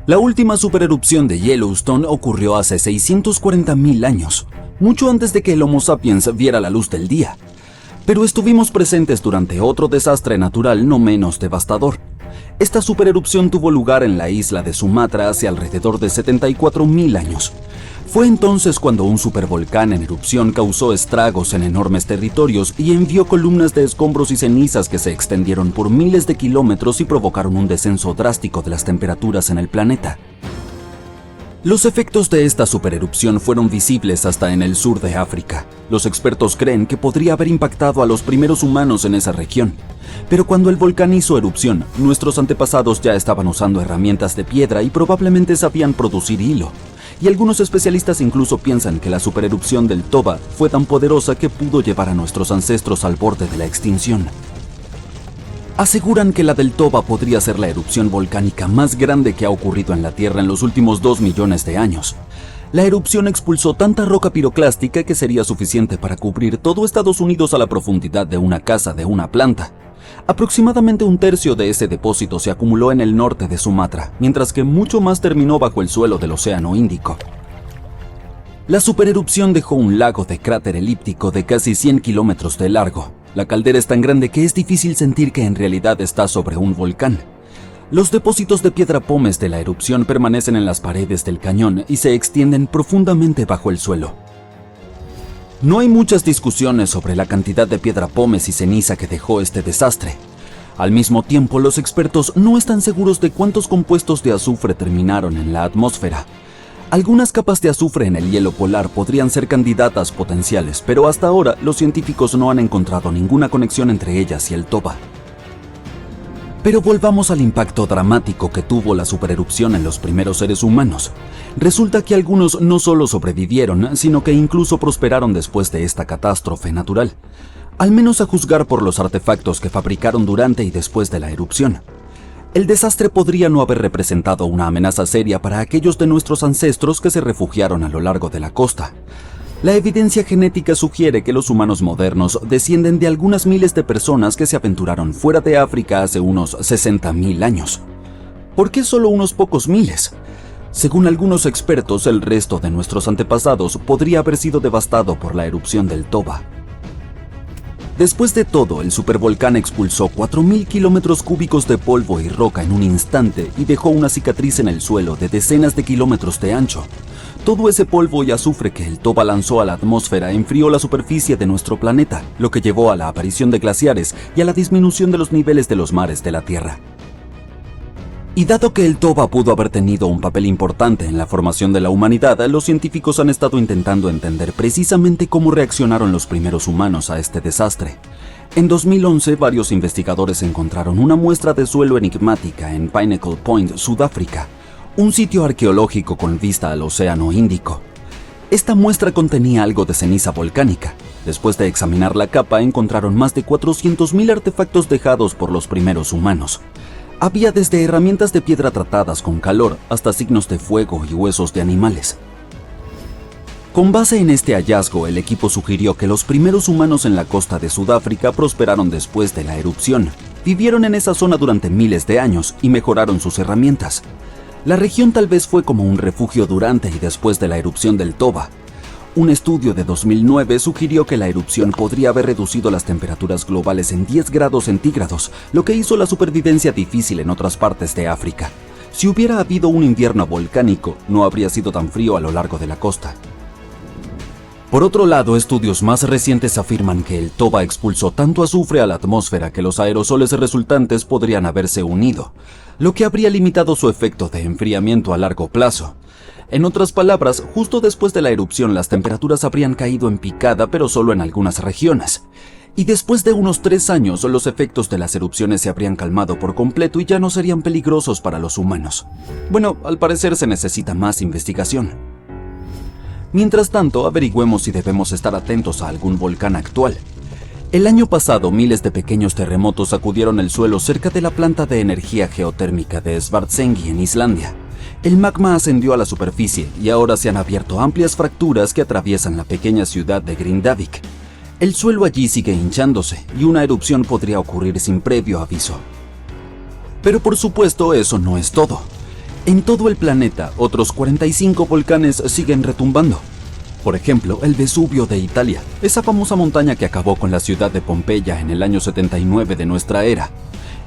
La última supererupción de Yellowstone ocurrió hace 640.000 años, mucho antes de que el Homo sapiens viera la luz del día. Pero estuvimos presentes durante otro desastre natural no menos devastador. Esta supererupción tuvo lugar en la isla de Sumatra hace alrededor de 74.000 años. Fue entonces cuando un supervolcán en erupción causó estragos en enormes territorios y envió columnas de escombros y cenizas que se extendieron por miles de kilómetros y provocaron un descenso drástico de las temperaturas en el planeta. Los efectos de esta supererupción fueron visibles hasta en el sur de África. Los expertos creen que podría haber impactado a los primeros humanos en esa región. Pero cuando el volcán hizo erupción, nuestros antepasados ya estaban usando herramientas de piedra y probablemente sabían producir hilo. Y algunos especialistas incluso piensan que la supererupción del Toba fue tan poderosa que pudo llevar a nuestros ancestros al borde de la extinción. Aseguran que la del Toba podría ser la erupción volcánica más grande que ha ocurrido en la Tierra en los últimos 2 millones de años. La erupción expulsó tanta roca piroclástica que sería suficiente para cubrir todo Estados Unidos a la profundidad de una casa de una planta. Aproximadamente un tercio de ese depósito se acumuló en el norte de Sumatra, mientras que mucho más terminó bajo el suelo del Océano Índico. La supererupción dejó un lago de cráter elíptico de casi 100 kilómetros de largo. La caldera es tan grande que es difícil sentir que en realidad está sobre un volcán. Los depósitos de piedra pómez de la erupción permanecen en las paredes del cañón y se extienden profundamente bajo el suelo. No hay muchas discusiones sobre la cantidad de piedra pómez y ceniza que dejó este desastre. Al mismo tiempo, los expertos no están seguros de cuántos compuestos de azufre terminaron en la atmósfera. Algunas capas de azufre en el hielo polar podrían ser candidatas potenciales, pero hasta ahora los científicos no han encontrado ninguna conexión entre ellas y el Toba. Pero volvamos al impacto dramático que tuvo la supererupción en los primeros seres humanos. Resulta que algunos no solo sobrevivieron, sino que incluso prosperaron después de esta catástrofe natural, al menos a juzgar por los artefactos que fabricaron durante y después de la erupción. El desastre podría no haber representado una amenaza seria para aquellos de nuestros ancestros que se refugiaron a lo largo de la costa. La evidencia genética sugiere que los humanos modernos descienden de algunas miles de personas que se aventuraron fuera de África hace unos 60.000 años. ¿Por qué solo unos pocos miles? Según algunos expertos, el resto de nuestros antepasados podría haber sido devastado por la erupción del Toba. Después de todo, el supervolcán expulsó 4.000 kilómetros cúbicos de polvo y roca en un instante y dejó una cicatriz en el suelo de decenas de kilómetros de ancho. Todo ese polvo y azufre que el Toba lanzó a la atmósfera enfrió la superficie de nuestro planeta, lo que llevó a la aparición de glaciares y a la disminución de los niveles de los mares de la Tierra. Y dado que el Toba pudo haber tenido un papel importante en la formación de la humanidad, los científicos han estado intentando entender precisamente cómo reaccionaron los primeros humanos a este desastre. En 2011, varios investigadores encontraron una muestra de suelo enigmática en Pinnacle Point, Sudáfrica, un sitio arqueológico con vista al Océano Índico. Esta muestra contenía algo de ceniza volcánica. Después de examinar la capa, encontraron más de 400.000 artefactos dejados por los primeros humanos. Había desde herramientas de piedra tratadas con calor hasta signos de fuego y huesos de animales. Con base en este hallazgo, el equipo sugirió que los primeros humanos en la costa de Sudáfrica prosperaron después de la erupción. Vivieron en esa zona durante miles de años y mejoraron sus herramientas. La región tal vez fue como un refugio durante y después de la erupción del Toba. Un estudio de 2009 sugirió que la erupción podría haber reducido las temperaturas globales en 10 grados centígrados, lo que hizo la supervivencia difícil en otras partes de África. Si hubiera habido un invierno volcánico, no habría sido tan frío a lo largo de la costa. Por otro lado, estudios más recientes afirman que el Toba expulsó tanto azufre a la atmósfera que los aerosoles resultantes podrían haberse unido, lo que habría limitado su efecto de enfriamiento a largo plazo. En otras palabras, justo después de la erupción las temperaturas habrían caído en picada, pero solo en algunas regiones. Y después de unos 3 años, los efectos de las erupciones se habrían calmado por completo y ya no serían peligrosos para los humanos. Bueno, al parecer se necesita más investigación. Mientras tanto, averigüemos si debemos estar atentos a algún volcán actual. El año pasado, miles de pequeños terremotos sacudieron el suelo cerca de la planta de energía geotérmica de Svartsengi en Islandia. El magma ascendió a la superficie y ahora se han abierto amplias fracturas que atraviesan la pequeña ciudad de Grindavik. El suelo allí sigue hinchándose y una erupción podría ocurrir sin previo aviso. Pero por supuesto eso no es todo. En todo el planeta, otros 45 volcanes siguen retumbando. Por ejemplo, el Vesubio de Italia, esa famosa montaña que acabó con la ciudad de Pompeya en el año 79 de nuestra era.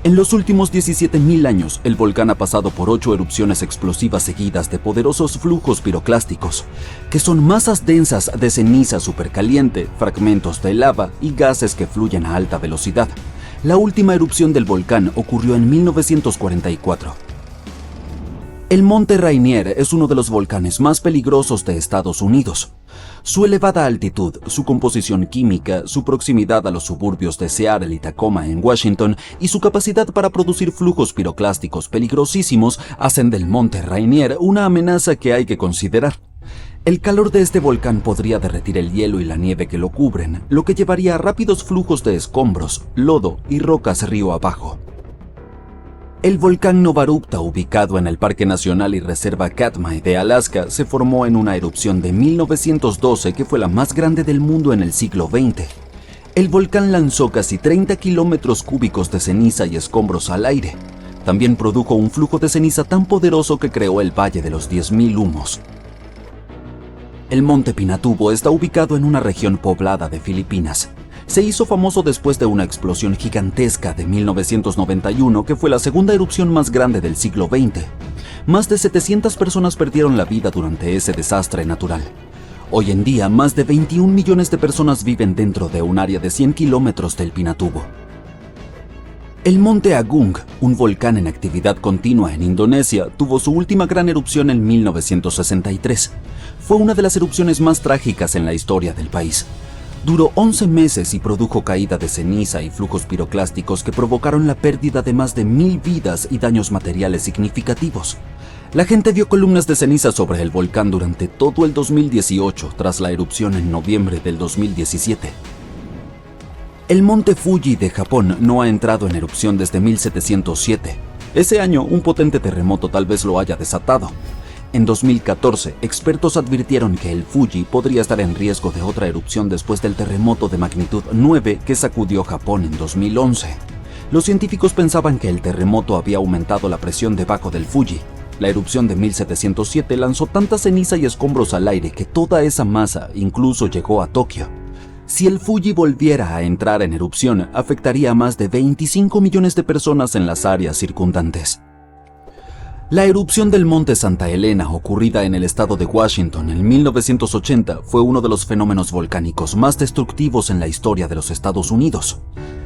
En los últimos 17.000 años, el volcán ha pasado por 8 erupciones explosivas seguidas de poderosos flujos piroclásticos, que son masas densas de ceniza supercaliente, fragmentos de lava y gases que fluyen a alta velocidad. La última erupción del volcán ocurrió en 1944. El Monte Rainier es uno de los volcanes más peligrosos de Estados Unidos. Su elevada altitud, su composición química, su proximidad a los suburbios de Seattle y Tacoma en Washington y su capacidad para producir flujos piroclásticos peligrosísimos hacen del Monte Rainier una amenaza que hay que considerar. El calor de este volcán podría derretir el hielo y la nieve que lo cubren, lo que llevaría a rápidos flujos de escombros, lodo y rocas río abajo. El volcán Novarupta, ubicado en el Parque Nacional y Reserva Katmai de Alaska, se formó en una erupción de 1912 que fue la más grande del mundo en el siglo XX. El volcán lanzó casi 30 kilómetros cúbicos de ceniza y escombros al aire. También produjo un flujo de ceniza tan poderoso que creó el Valle de los 10.000 Humos. El Monte Pinatubo está ubicado en una región poblada de Filipinas. Se hizo famoso después de una explosión gigantesca de 1991 que fue la segunda erupción más grande del siglo XX. Más de 700 personas perdieron la vida durante ese desastre natural. Hoy en día, más de 21 millones de personas viven dentro de un área de 100 kilómetros del Pinatubo. El Monte Agung, un volcán en actividad continua en Indonesia, tuvo su última gran erupción en 1963. Fue una de las erupciones más trágicas en la historia del país. Duró 11 meses y produjo caída de ceniza y flujos piroclásticos que provocaron la pérdida de más de 1.000 vidas y daños materiales significativos. La gente vio columnas de ceniza sobre el volcán durante todo el 2018, tras la erupción en noviembre del 2017. El monte Fuji de Japón no ha entrado en erupción desde 1707. Ese año, un potente terremoto tal vez lo haya desatado. En 2014, expertos advirtieron que el Fuji podría estar en riesgo de otra erupción después del terremoto de magnitud 9 que sacudió Japón en 2011. Los científicos pensaban que el terremoto había aumentado la presión debajo del Fuji. La erupción de 1707 lanzó tanta ceniza y escombros al aire que toda esa masa incluso llegó a Tokio. Si el Fuji volviera a entrar en erupción, afectaría a más de 25 millones de personas en las áreas circundantes. La erupción del monte Santa Elena, ocurrida en el estado de Washington en 1980, fue uno de los fenómenos volcánicos más destructivos en la historia de los Estados Unidos.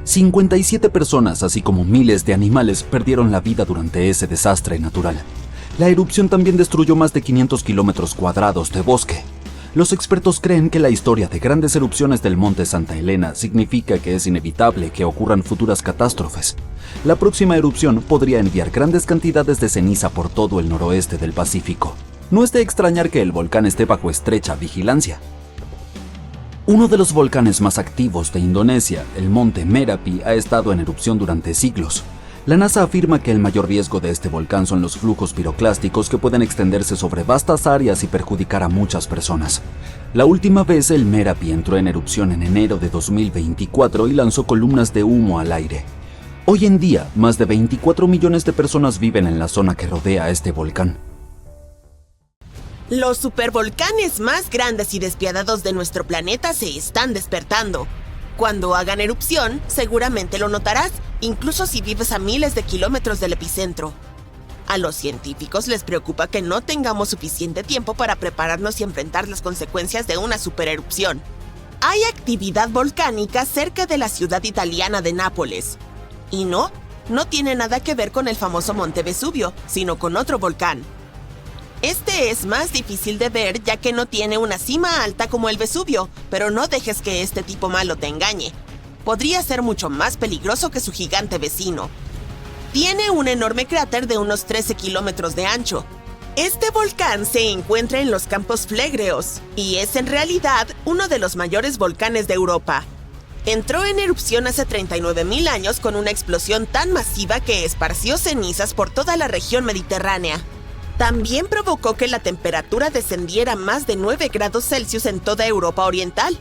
57 personas, así como miles de animales, perdieron la vida durante ese desastre natural. La erupción también destruyó más de 500 kilómetros cuadrados de bosque. Los expertos creen que la historia de grandes erupciones del monte Santa Elena significa que es inevitable que ocurran futuras catástrofes. La próxima erupción podría enviar grandes cantidades de ceniza por todo el noroeste del Pacífico. No es de extrañar que el volcán esté bajo estrecha vigilancia. Uno de los volcanes más activos de Indonesia, el monte Merapi, ha estado en erupción durante siglos. La NASA afirma que el mayor riesgo de este volcán son los flujos piroclásticos que pueden extenderse sobre vastas áreas y perjudicar a muchas personas. La última vez el Merapi entró en erupción en enero de 2024 y lanzó columnas de humo al aire. Hoy en día, más de 24 millones de personas viven en la zona que rodea a este volcán. Los supervolcanes más grandes y despiadados de nuestro planeta se están despertando. Cuando hagan erupción, seguramente lo notarás, incluso si vives a miles de kilómetros del epicentro. A los científicos les preocupa que no tengamos suficiente tiempo para prepararnos y enfrentar las consecuencias de una supererupción. Hay actividad volcánica cerca de la ciudad italiana de Nápoles. Y no tiene nada que ver con el famoso Monte Vesubio, sino con otro volcán. Este es más difícil de ver ya que no tiene una cima alta como el Vesubio, pero no dejes que este tipo malo te engañe. Podría ser mucho más peligroso que su gigante vecino. Tiene un enorme cráter de unos 13 kilómetros de ancho. Este volcán se encuentra en los Campos Flegreos y es en realidad uno de los mayores volcanes de Europa. Entró en erupción hace 39.000 años con una explosión tan masiva que esparció cenizas por toda la región mediterránea. También provocó que la temperatura descendiera más de 9 grados Celsius en toda Europa Oriental.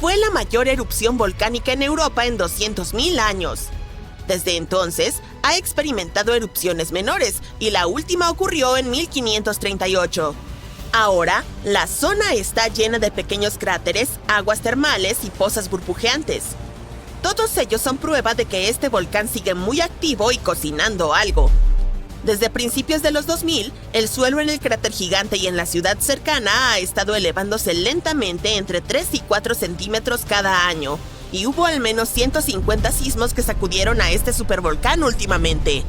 Fue la mayor erupción volcánica en Europa en 200.000 años. Desde entonces, ha experimentado erupciones menores y la última ocurrió en 1538. Ahora, la zona está llena de pequeños cráteres, aguas termales y pozas burbujeantes. Todos ellos son prueba de que este volcán sigue muy activo y cocinando algo. Desde principios de los 2000, el suelo en el cráter gigante y en la ciudad cercana ha estado elevándose lentamente entre 3 y 4 centímetros cada año, y hubo al menos 150 sismos que sacudieron a este supervolcán últimamente.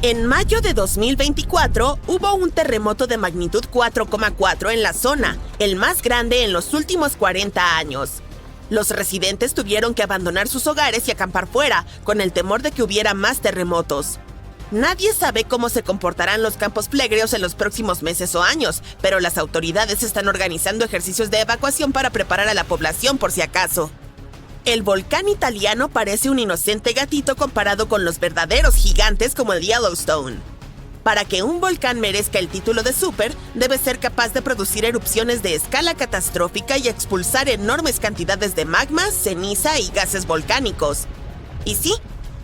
En mayo de 2024, hubo un terremoto de magnitud 4,4 en la zona, el más grande en los últimos 40 años. Los residentes tuvieron que abandonar sus hogares y acampar fuera, con el temor de que hubiera más terremotos. Nadie sabe cómo se comportarán los campos plégreo en los próximos meses o años, pero las autoridades están organizando ejercicios de evacuación para preparar a la población por si acaso. El volcán italiano parece un inocente gatito comparado con los verdaderos gigantes como el Yellowstone. Para que un volcán merezca el título de super, debe ser capaz de producir erupciones de escala catastrófica y expulsar enormes cantidades de magma, ceniza y gases volcánicos. Y sí,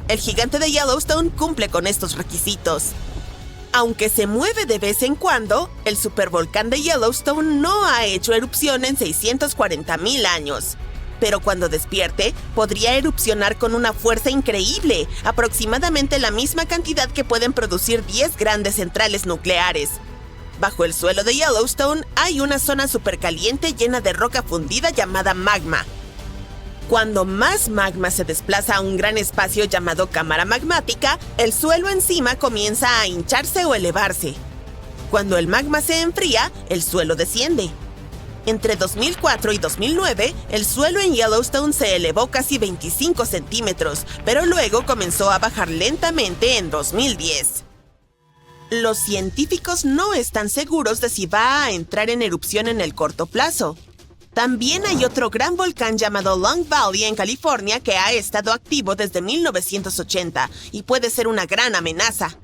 el gigante de Yellowstone cumple con estos requisitos. Aunque se mueve de vez en cuando, el supervolcán de Yellowstone no ha hecho erupción en 640,000 años. Pero cuando despierte, podría erupcionar con una fuerza increíble, aproximadamente la misma cantidad que pueden producir 10 grandes centrales nucleares. Bajo el suelo de Yellowstone hay una zona supercaliente llena de roca fundida llamada magma. Cuando más magma se desplaza a un gran espacio llamado cámara magmática, el suelo encima comienza a hincharse o elevarse. Cuando el magma se enfría, el suelo desciende. Entre 2004 y 2009, el suelo en Yellowstone se elevó casi 25 centímetros, pero luego comenzó a bajar lentamente en 2010. Los científicos no están seguros de si va a entrar en erupción en el corto plazo. También hay otro gran volcán llamado Long Valley en California que ha estado activo desde 1980 y puede ser una gran amenaza.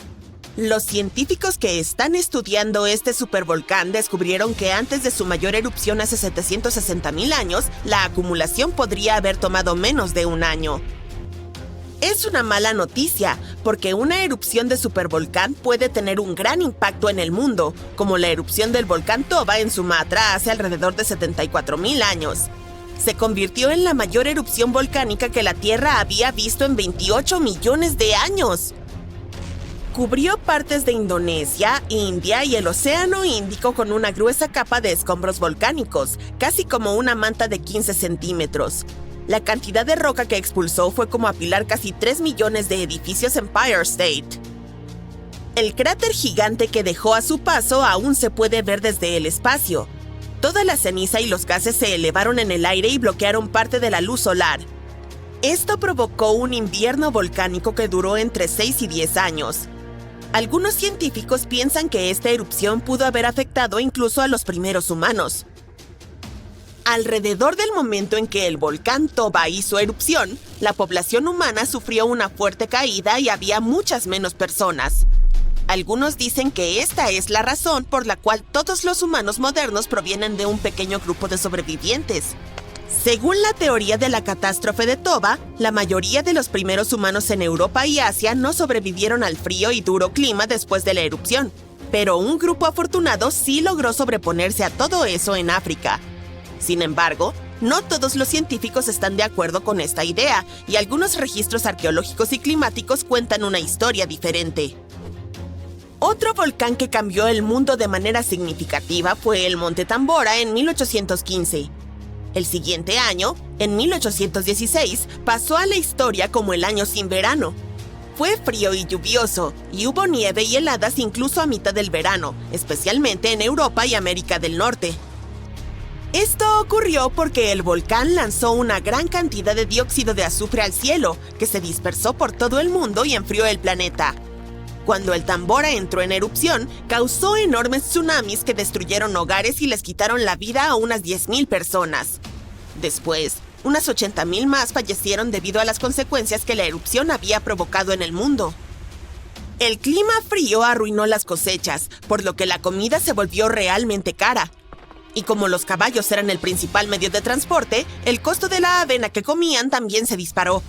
Los científicos que están estudiando este supervolcán descubrieron que antes de su mayor erupción hace 760,000 años, la acumulación podría haber tomado menos de un año. Es una mala noticia, porque una erupción de supervolcán puede tener un gran impacto en el mundo, como la erupción del volcán Toba en Sumatra hace alrededor de 74,000 años. Se convirtió en la mayor erupción volcánica que la Tierra había visto en 28 millones de años. Cubrió partes de Indonesia, India y el Océano Índico con una gruesa capa de escombros volcánicos, casi como una manta de 15 centímetros. La cantidad de roca que expulsó fue como apilar casi 3 millones de edificios en Empire State. El cráter gigante que dejó a su paso aún se puede ver desde el espacio. Toda la ceniza y los gases se elevaron en el aire y bloquearon parte de la luz solar. Esto provocó un invierno volcánico que duró entre 6 y 10 años. Algunos científicos piensan que esta erupción pudo haber afectado incluso a los primeros humanos. Alrededor del momento en que el volcán Toba hizo erupción, la población humana sufrió una fuerte caída y había muchas menos personas. Algunos dicen que esta es la razón por la cual todos los humanos modernos provienen de un pequeño grupo de sobrevivientes. Según la teoría de la catástrofe de Toba, la mayoría de los primeros humanos en Europa y Asia no sobrevivieron al frío y duro clima después de la erupción, pero un grupo afortunado sí logró sobreponerse a todo eso en África. Sin embargo, no todos los científicos están de acuerdo con esta idea, y algunos registros arqueológicos y climáticos cuentan una historia diferente. Otro volcán que cambió el mundo de manera significativa fue el Monte Tambora en 1815. El siguiente año, en 1816, pasó a la historia como el año sin verano. Fue frío y lluvioso, y hubo nieve y heladas incluso a mitad del verano, especialmente en Europa y América del Norte. Esto ocurrió porque el volcán lanzó una gran cantidad de dióxido de azufre al cielo, que se dispersó por todo el mundo y enfrió el planeta. Cuando el Tambora entró en erupción, causó enormes tsunamis que destruyeron hogares y les quitaron la vida a unas 10,000 personas. Después, unas 80,000 más fallecieron debido a las consecuencias que la erupción había provocado en el mundo. El clima frío arruinó las cosechas, por lo que la comida se volvió realmente cara. Y como los caballos eran el principal medio de transporte, el costo de la avena que comían también se disparó.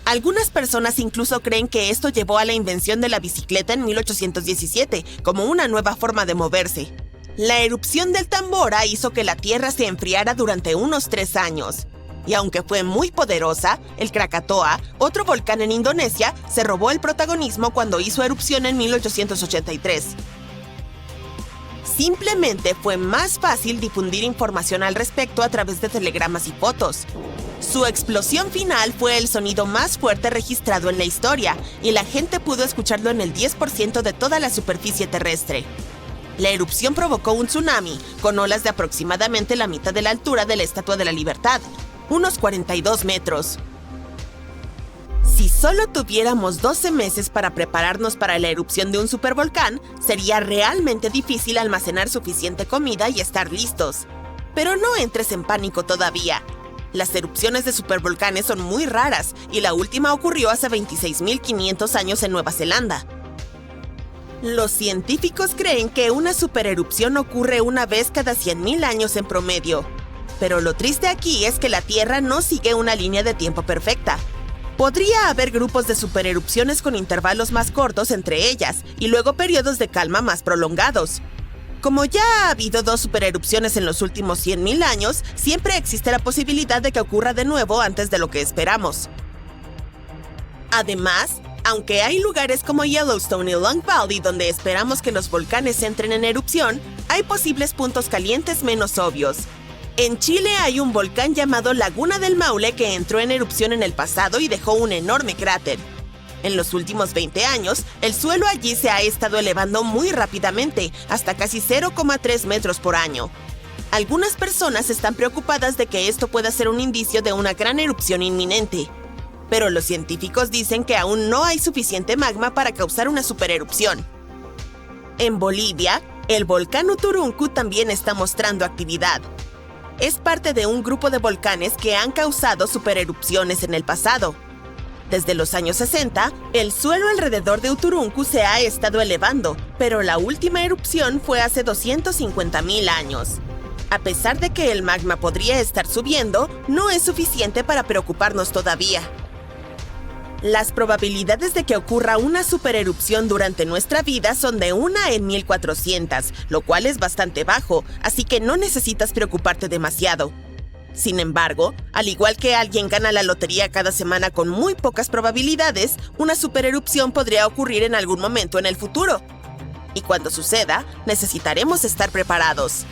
Algunas personas incluso creen que esto llevó a la invención de la bicicleta en 1817, como una nueva forma de moverse. La erupción del Tambora hizo que la Tierra se enfriara durante unos 3 años. Y aunque fue muy poderosa, el Krakatoa, otro volcán en Indonesia, se robó el protagonismo cuando hizo erupción en 1883. Simplemente fue más fácil difundir información al respecto a través de telegramas y fotos. Su explosión final fue el sonido más fuerte registrado en la historia, y la gente pudo escucharlo en el 10% de toda la superficie terrestre. La erupción provocó un tsunami, con olas de aproximadamente la mitad de la altura de la Estatua de la Libertad, unos 42 metros. Si solo tuviéramos 12 meses para prepararnos para la erupción de un supervolcán, sería realmente difícil almacenar suficiente comida y estar listos. Pero no entres en pánico todavía. Las erupciones de supervolcanes son muy raras y la última ocurrió hace 26.500 años en Nueva Zelanda. Los científicos creen que una supererupción ocurre una vez cada 100.000 años en promedio. Pero lo triste aquí es que la Tierra no sigue una línea de tiempo perfecta. Podría haber grupos de supererupciones con intervalos más cortos entre ellas y luego periodos de calma más prolongados. Como ya ha habido 2 supererupciones en los últimos 100.000 años, siempre existe la posibilidad de que ocurra de nuevo antes de lo que esperamos. Además, aunque hay lugares como Yellowstone y Long Valley donde esperamos que los volcanes entren en erupción, hay posibles puntos calientes menos obvios. En Chile hay un volcán llamado Laguna del Maule que entró en erupción en el pasado y dejó un enorme cráter. En los últimos 20 años, el suelo allí se ha estado elevando muy rápidamente, hasta casi 0,3 metros por año. Algunas personas están preocupadas de que esto pueda ser un indicio de una gran erupción inminente. Pero los científicos dicen que aún no hay suficiente magma para causar una supererupción. En Bolivia, el volcán Uturuncu también está mostrando actividad. Es parte de un grupo de volcanes que han causado supererupciones en el pasado. Desde los años 60, el suelo alrededor de Uturuncu se ha estado elevando, pero la última erupción fue hace 250.000 años. A pesar de que el magma podría estar subiendo, no es suficiente para preocuparnos todavía. Las probabilidades de que ocurra una supererupción durante nuestra vida son de 1 en 1400, lo cual es bastante bajo, así que no necesitas preocuparte demasiado. Sin embargo, al igual que alguien gana la lotería cada semana con muy pocas probabilidades, una supererupción podría ocurrir en algún momento en el futuro. Y cuando suceda, necesitaremos estar preparados.